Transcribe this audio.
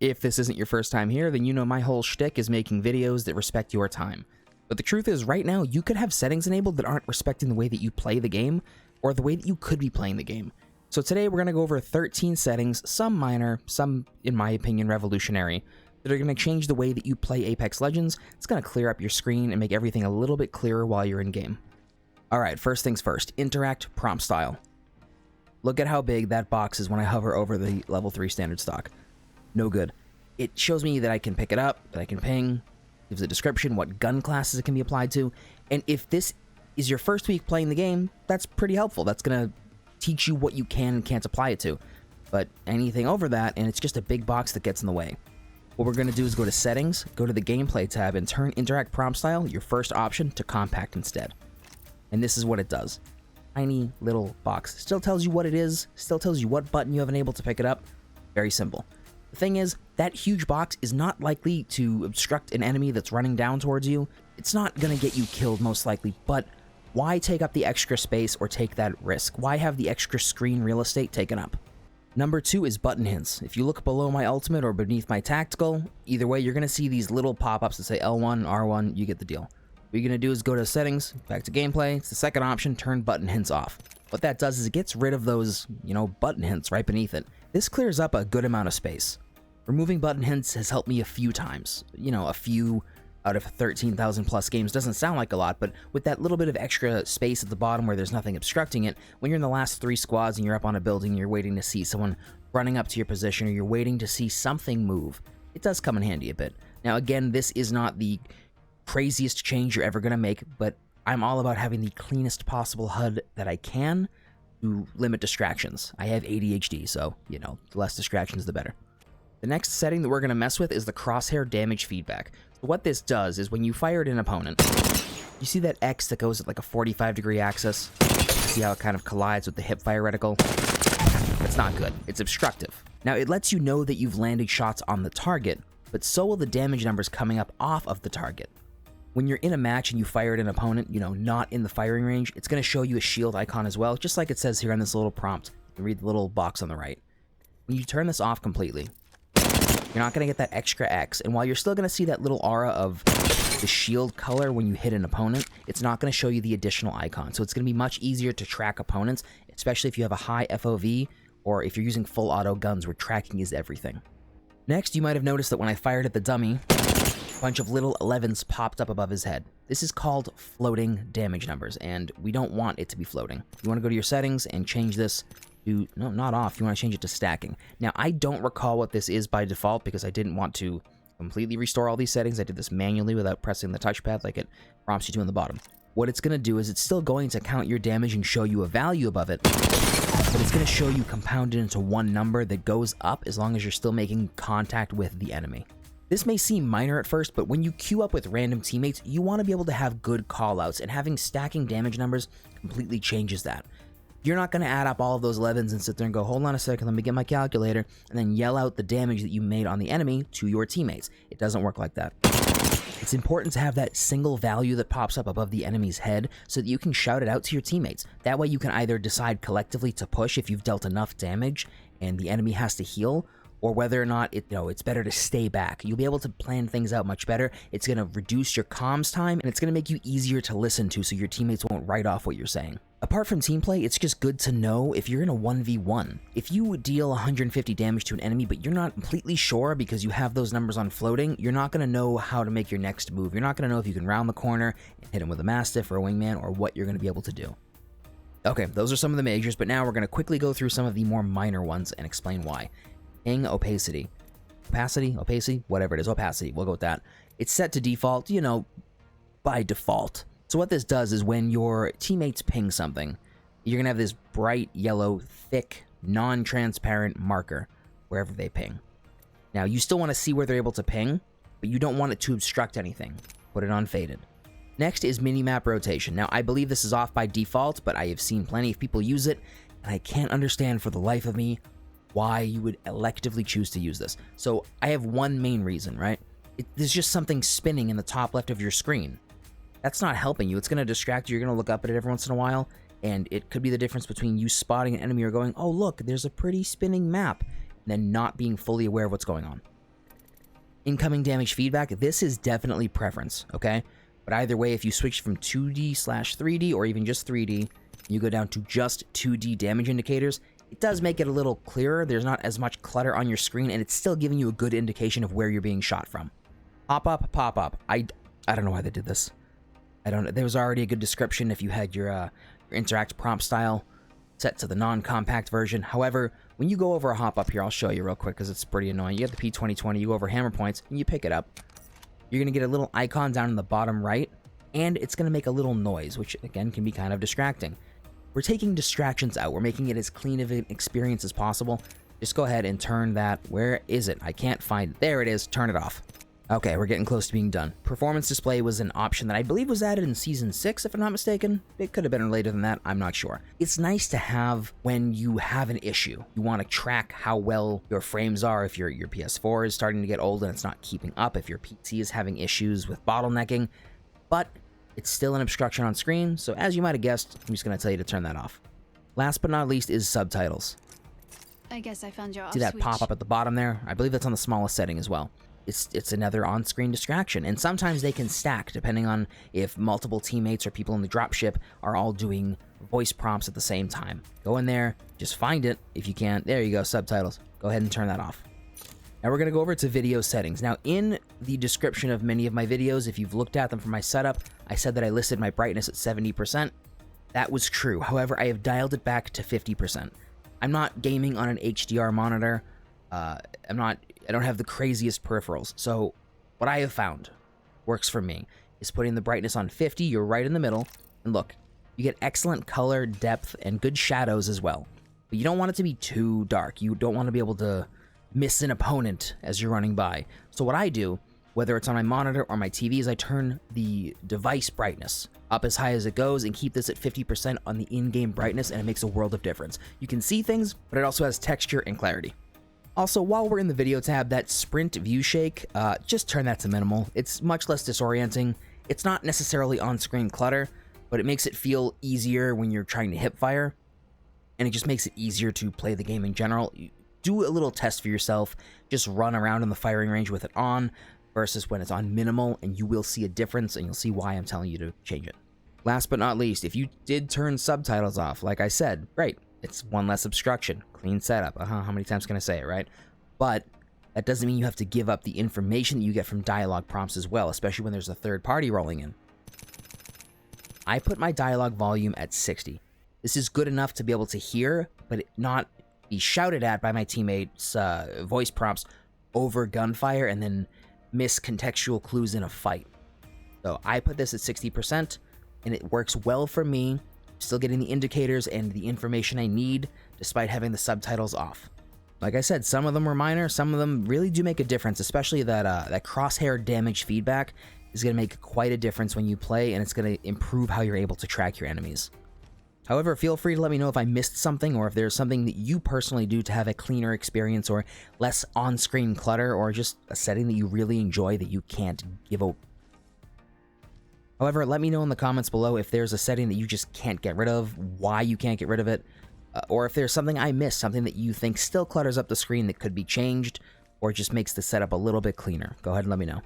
If this isn't your first time here, then you know my whole shtick is making videos that respect your time. But the truth is, right now, you could have settings enabled that aren't respecting the way that you play the game, or the way that you could be playing the game. So today we're going to go over 13 settings, some minor, some, in my opinion, revolutionary, that are going to change the way that you play Apex Legends. It's going to clear up your screen and make everything a little bit clearer while you're in game. Alright, first things first, interact prompt style. Look at how big that box is when I hover over the level 3 standard stock. No good. It shows me that I can pick it up, that I can ping, gives a description, what gun classes it can be applied to, and if this is your first week playing the game, that's pretty helpful. That's going to teach you what you can and can't apply it to. But anything over that, and it's just a big box that gets in the way. What we're going to do is go to Settings, go to the Gameplay tab, and turn Interact Prompt Style, your first option, to Compact instead. And this is what it does. Tiny little box. Still tells you what it is, still tells you what button you have enabled to pick it up. Very simple. The thing is, that huge box is not likely to obstruct an enemy that's running down towards you. It's not going to get you killed most likely, but why take up the extra space or take that risk? Why have the extra screen real estate taken up? Number 2 is button hints. If you look below my ultimate or beneath my tactical, either way, you're going to see these little pop-ups that say L1, R1, you get the deal. What you're going to do is go to Settings, back to Gameplay, it's the second option, turn button hints off. What that does is it gets rid of those, button hints right beneath it. This clears up a good amount of space. Removing button hints has helped me a few times. A few out of 13,000 plus games doesn't sound like a lot, but with that little bit of extra space at the bottom where there's nothing obstructing it, when you're in the last 3 squads and you're up on a building, you're waiting to see someone running up to your position, or you're waiting to see something move, it does come in handy a bit. Now again, this is not the craziest change you're ever going to make, but I'm all about having the cleanest possible HUD that I can to limit distractions. I have ADHD, so, the less distractions the better. The next setting that we're going to mess with is the crosshair damage feedback. So what this does is when you fire at an opponent, you see that X that goes at like a 45-degree axis? See how it kind of collides with the hipfire reticle? That's not good. It's obstructive. Now, it lets you know that you've landed shots on the target, but so will the damage numbers coming up off of the target. When you're in a match and you fire at an opponent, not in the firing range, it's going to show you a shield icon as well, just like it says here on this little prompt. You can read the little box on the right. When you turn this off completely, you're not going to get that extra X, and while you're still going to see that little aura of the shield color when you hit an opponent, it's not going to show you the additional icon. So it's going to be much easier to track opponents, especially if you have a high FOV, or if you're using full auto guns where tracking is everything. Next, you might have noticed that when I fired at the dummy, a bunch of little 11s popped up above his head. This is called floating damage numbers, and we don't want it to be floating. You want to go to your settings and change this to, no, not off, you want to change it to stacking. Now, I don't recall what this is by default because I didn't want to completely restore all these settings. I did this manually without pressing the touchpad like it prompts you to in the bottom. What it's going to do is it's still going to count your damage and show you a value above it, but it's going to show you compounded into one number that goes up as long as you're still making contact with the enemy. This may seem minor at first, but when you queue up with random teammates, you want to be able to have good callouts, and having stacking damage numbers completely changes that. You're not going to add up all of those 11s and sit there and go, hold on a second, let me get my calculator, and then yell out the damage that you made on the enemy to your teammates. It doesn't work like that. It's important to have that single value that pops up above the enemy's head so that you can shout it out to your teammates. That way you can either decide collectively to push if you've dealt enough damage and the enemy has to heal, or whether or not it's better to stay back. You'll be able to plan things out much better. It's going to reduce your comms time, and it's going to make you easier to listen to so your teammates won't write off what you're saying. Apart from team play, it's just good to know if you're in a 1v1. If you deal 150 damage to an enemy, but you're not completely sure because you have those numbers on floating, you're not going to know how to make your next move. You're not going to know if you can round the corner and hit him with a Mastiff or a Wingman, or what you're going to be able to do. Okay, those are some of the majors, but now we're going to quickly go through some of the more minor ones and explain why. Ping opacity. Opacity, whatever it is, opacity, we'll go with that. It's set to default, by default. So what this does is when your teammates ping something, you're going to have this bright yellow, thick, non-transparent marker wherever they ping. Now, you still want to see where they're able to ping, but you don't want it to obstruct anything. Put it on faded. Next is minimap rotation. Now, I believe this is off by default, but I have seen plenty of people use it, and I can't understand for the life of me why you would electively choose to use this. So I have one main reason, right? There's just something spinning in the top left of your screen. That's not helping you. It's going to distract you. You're going to look up at it every once in a while, and it could be the difference between you spotting an enemy or going, oh, look, there's a pretty spinning map, and then not being fully aware of what's going on. incoming damage feedback, this is definitely preference, okay? But either way, if you switch from 2D/3D or even just 3D, you go down to just 2D damage indicators, it does make it a little clearer. There's not as much clutter on your screen, and it's still giving you a good indication of where you're being shot from. Pop up, pop up. I don't know why they did this. There was already a good description if you had your interact prompt style set to the non-compact version. However, when you go over a hop up here, I'll show you real quick because it's pretty annoying. You get the P2020, you go over hammer points, and you pick it up. You're going to get a little icon down in the bottom right, and it's going to make a little noise, which again can be kind of distracting. We're taking distractions out. We're making it as clean of an experience as possible. Just go ahead and turn that. Where is it? I can't find it. There it is. Turn it off. Okay, we're getting close to being done. Performance display was an option that I believe was added in Season 6, if I'm not mistaken. It could have been later than that. I'm not sure. It's nice to have when you have an issue. You want to track how well your frames are if your PS4 is starting to get old and it's not keeping up, if your PC is having issues with bottlenecking. But it's still an obstruction on screen, so as you might have guessed, I'm just going to tell you to turn that off. Last but not least is subtitles. I guess I found your off See that switch. pop up at the bottom there? I believe that's on the smallest setting as well. It's another on-screen distraction, and sometimes they can stack depending on if multiple teammates or people in the dropship are all doing voice prompts at the same time. Go in there, just find it if you can. There you go, subtitles. Go ahead and turn that off. Now we're going to go over to video settings. Now in the description of many of my videos, if you've looked at them for my setup, I said that I listed my brightness at 70%. That was true. However, I have dialed it back to 50%. I'm not gaming on an HDR monitor. I don't have the craziest peripherals. So what I have found works for me is putting the brightness on 50. You're right in the middle. And look, you get excellent color, depth, and good shadows as well. But you don't want it to be too dark. You don't want to be able to miss an opponent as you're running by. So what I do, whether it's on my monitor or my TV, is I turn the device brightness up as high as it goes and keep this at 50% on the in-game brightness, and it makes a world of difference. You can see things, but it also has texture and clarity. Also, while we're in the video tab, that sprint view shake, just turn that to minimal. It's much less disorienting. It's not necessarily on-screen clutter, but it makes it feel easier when you're trying to hip fire, and it just makes it easier to play the game in general. Do a little test for yourself. Just run around in the firing range with it on versus when it's on minimal, and you will see a difference, and you'll see why I'm telling you to change it. Last but not least, if you did turn subtitles off, like I said, great. It's one less obstruction. Clean setup. How many times can I say it, right? But that doesn't mean you have to give up the information that you get from dialogue prompts as well, especially when there's a third party rolling in. I put my dialogue volume at 60. This is good enough to be able to hear, but not be shouted at by my teammates' voice prompts over gunfire and then miss contextual clues in a fight. So I put this at 60%, and it works well for me. Still getting the indicators and the information I need despite having the subtitles off. Like I said, some of them were minor, some of them really do make a difference, especially that crosshair damage feedback is going to make quite a difference when you play, and it's going to improve how you're able to track your enemies. However, feel free to let me know if I missed something, or if there's something that you personally do to have a cleaner experience or less on-screen clutter, or just a setting that you really enjoy that you can't give up. However, let me know in the comments below if there's a setting that you just can't get rid of, why you can't get rid of it, or if there's something I missed, something that you think still clutters up the screen that could be changed, or just makes the setup a little bit cleaner. Go ahead and let me know.